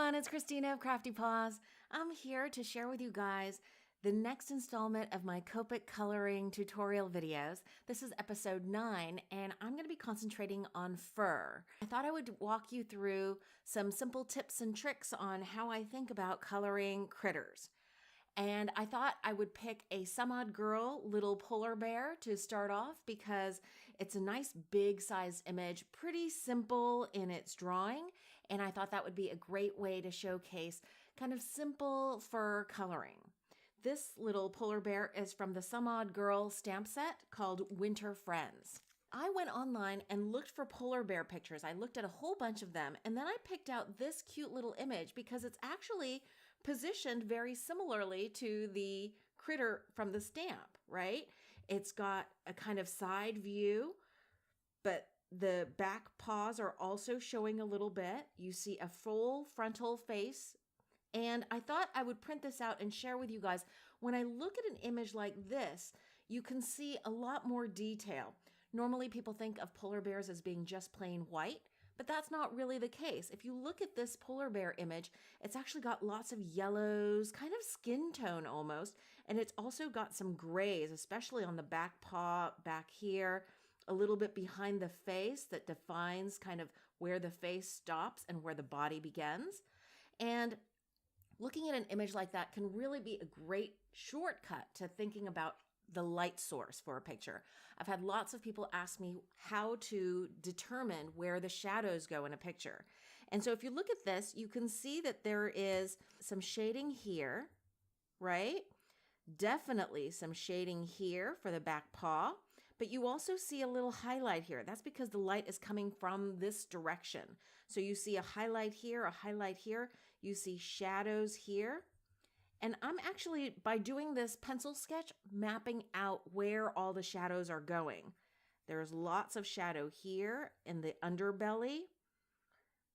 everyone, it's Christina of Crafty Paws. I'm here to share with you guys the next installment of my Copic coloring tutorial videos. This is episode 9 and I'm going to be concentrating on fur. I thought I would walk you through some simple tips and tricks on how I think about coloring critters. And I thought I would pick a Some Odd Girl little polar bear to start off because it's a nice big sized image, pretty simple in its drawing. And I thought that would be a great way to showcase kind of simple fur coloring. This little polar bear is from the Some Odd Girl stamp set called Winter Friends. I went online and looked for polar bear pictures. I looked at a whole bunch of them, and then I picked out this cute little image because it's actually positioned very similarly to the critter from the stamp, right? It's got a kind of side view, but the back paws are also showing a little bit. You see a full frontal face. And I thought I would print this out and share with you guys. When I look at an image like this, you can see a lot more detail. Normally people think of polar bears as being just plain white, but that's not really the case. If you look at this polar bear image, it's actually got lots of yellows, kind of skin tone almost, and it's also got some grays, especially on the back paw, back here, a little bit behind the face that defines kind of where the face stops and where the body begins. And looking at an image like that can really be a great shortcut to thinking about the light source for a picture. I've had lots of people ask me how to determine where the shadows go in a picture. And so if you look at this, you can see that there is some shading here, right? Definitely some shading here for the back paw, but you also see a little highlight here. That's because the light is coming from this direction. So you see a highlight here, a highlight here. You see shadows here. And I'm actually, by doing this pencil sketch, mapping out where all the shadows are going. There's lots of shadow here in the underbelly.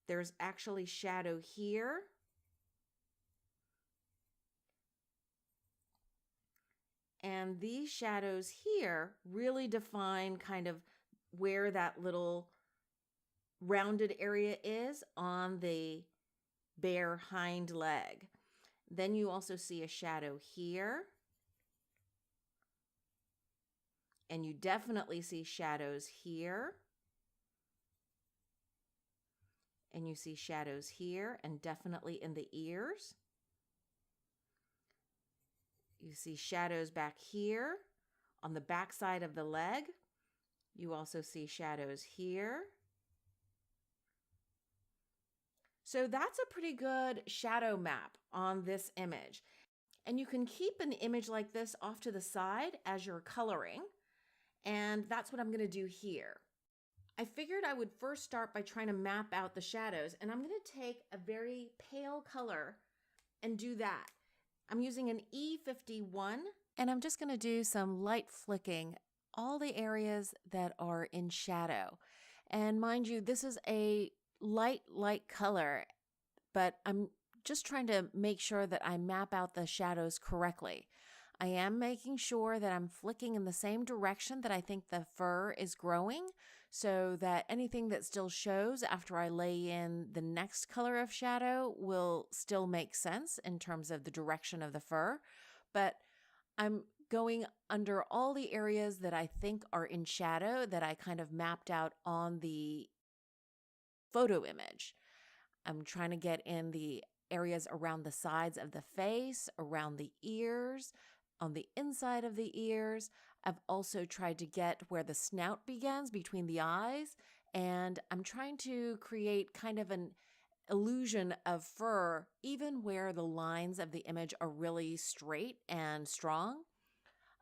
There's actually shadow here. And these shadows here really define kind of where that little rounded area is on the bare hind leg. Then you also see a shadow here. And you definitely see shadows here. And you see shadows here and definitely in the ears. You see shadows back here on the back side of the leg. You also see shadows here. So that's a pretty good shadow map on this image. And you can keep an image like this off to the side as you're coloring. And that's what I'm going to do here. I figured I would first start by trying to map out the shadows. And I'm going to take a very pale color and do that. I'm using an E51. And I'm just going to do some light flicking all the areas that are in shadow. And mind you, this is a light color, but I'm just trying to make sure that I map out the shadows correctly. I am making sure that I'm flicking in the same direction that I think the fur is growing so that anything that still shows after I lay in the next color of shadow will still make sense in terms of the direction of the fur. But I'm going under all the areas that I think are in shadow that I kind of mapped out on the photo image. I'm trying to get in the areas around the sides of the face, around the ears, on the inside of the ears. I've also tried to get where the snout begins between the eyes, and I'm trying to create kind of an illusion of fur even where the lines of the image are really straight and strong.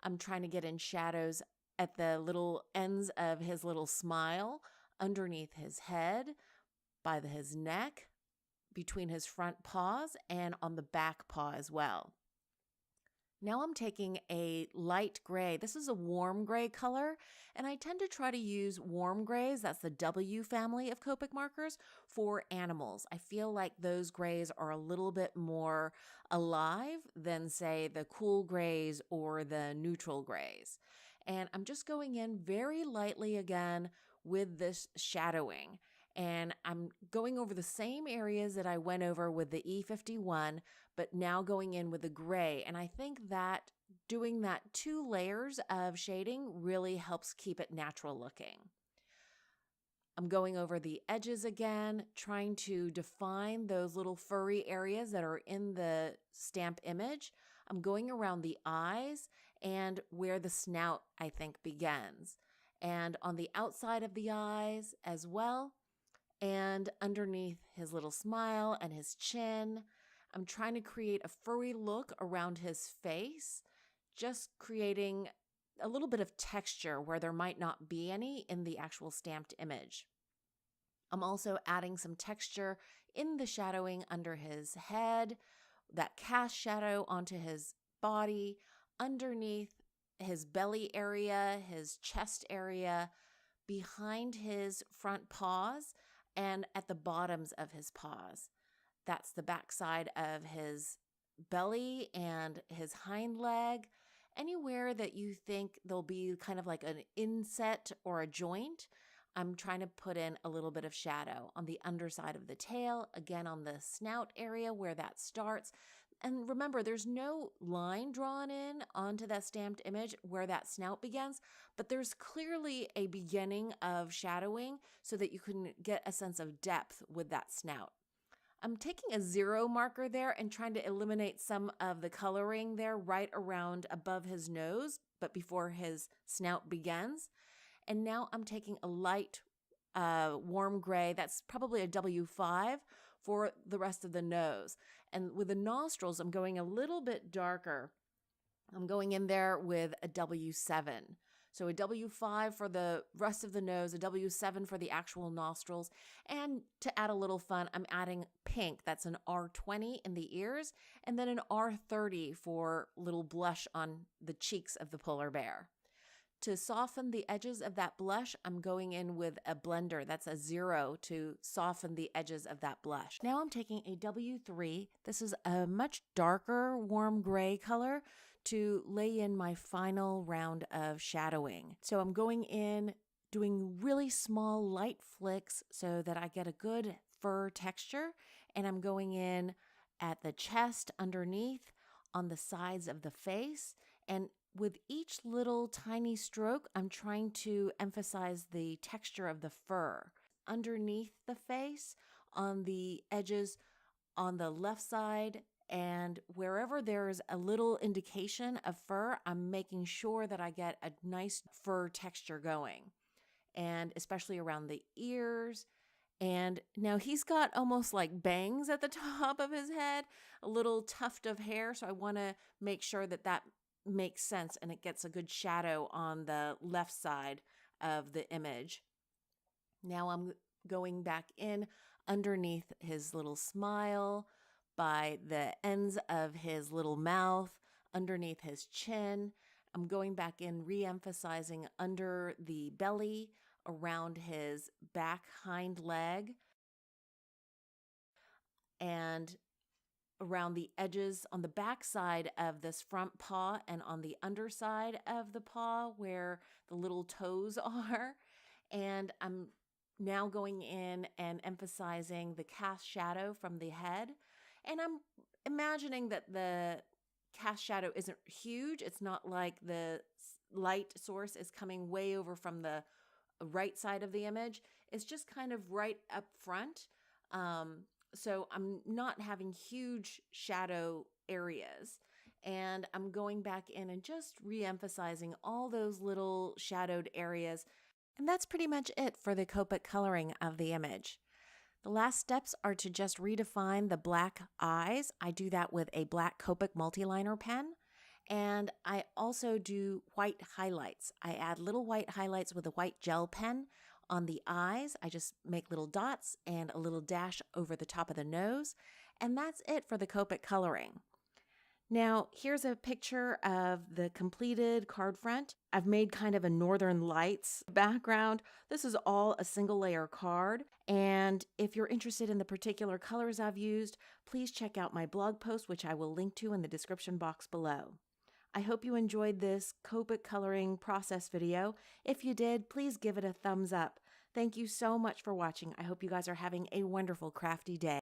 I'm trying to get in shadows at the little ends of his little smile, underneath his head, by his neck, between his front paws, and on the back paw as well. Now I'm taking a light gray. This is a warm gray color, and I tend to try to use warm grays, that's the W family of Copic markers, for animals. I feel like those grays are a little bit more alive than, say, the cool grays or the neutral grays. And I'm just going in very lightly again with this shadowing. And I'm going over the same areas that I went over with the E51, but now going in with the gray. And I think that doing that 2 layers of shading really helps keep it natural looking. I'm going over the edges again, trying to define those little furry areas that are in the stamp image. I'm going around the eyes and where the snout, I think, begins. And on the outside of the eyes as well, and underneath his little smile and his chin. I'm trying to create a furry look around his face, just creating a little bit of texture where there might not be any in the actual stamped image. I'm also adding some texture in the shadowing under his head, that cast shadow onto his body, underneath his belly area, his chest area, behind his front paws, and at the bottoms of his paws. That's the backside of his belly and his hind leg. Anywhere that you think there'll be kind of like an inset or a joint, I'm trying to put in a little bit of shadow on the underside of the tail, again on the snout area where that starts. And remember, there's no line drawn in onto that stamped image where that snout begins, but there's clearly a beginning of shadowing so that you can get a sense of depth with that snout. I'm taking a 0 marker there and trying to eliminate some of the coloring there right around above his nose, but before his snout begins. And now I'm taking a light warm gray, that's probably a W5 for the rest of the nose. And with the nostrils, I'm going a little bit darker. I'm going in there with a W7. So a W5 for the rest of the nose, a W7 for the actual nostrils. And to add a little fun, I'm adding pink. That's an R20 in the ears, and then an R30 for little blush on the cheeks of the polar bear. To soften the edges of that blush, I'm going in with a blender. That's a 0 to soften the edges of that blush. Now I'm taking a W3. This is a much darker warm gray color to lay in my final round of shadowing. So I'm going in, doing really small light flicks so that I get a good fur texture. And I'm going in at the chest underneath, on the sides of the face, and with each little tiny stroke, I'm trying to emphasize the texture of the fur. Underneath the face, on the edges, on the left side, and wherever there's a little indication of fur, I'm making sure that I get a nice fur texture going. And especially around the ears. And now he's got almost like bangs at the top of his head, a little tuft of hair. So I want to make sure that that makes sense and it gets a good shadow on the left side of the image. Now I'm going back in underneath his little smile, by the ends of his little mouth, underneath his chin. I'm going back in, re-emphasizing under the belly, around his back hind leg, and around the edges on the back side of this front paw and on the underside of the paw where the little toes are. And I'm now going in and emphasizing the cast shadow from the head. And I'm imagining that the cast shadow isn't huge. It's not like the light source is coming way over from the right side of the image. It's just kind of right up front. So I'm not having huge shadow areas, and I'm going back in and just re-emphasizing all those little shadowed areas. And that's pretty much it for the Copic coloring of the image. The last steps are to just redefine the black eyes. I do that with a black Copic multiliner pen. And I also do white highlights. I add little white highlights with a white gel pen on the eyes. I just make little dots and a little dash over the top of the nose. And that's it for the Copic coloring. Now, here's a picture of the completed card front. I've made kind of a Northern Lights background. This is all a single layer card. And if you're interested in the particular colors I've used, please check out my blog post, which I will link to in the description box below. I hope you enjoyed this Copic coloring process video. If you did, please give it a thumbs up. Thank you so much for watching. I hope you guys are having a wonderful crafty day.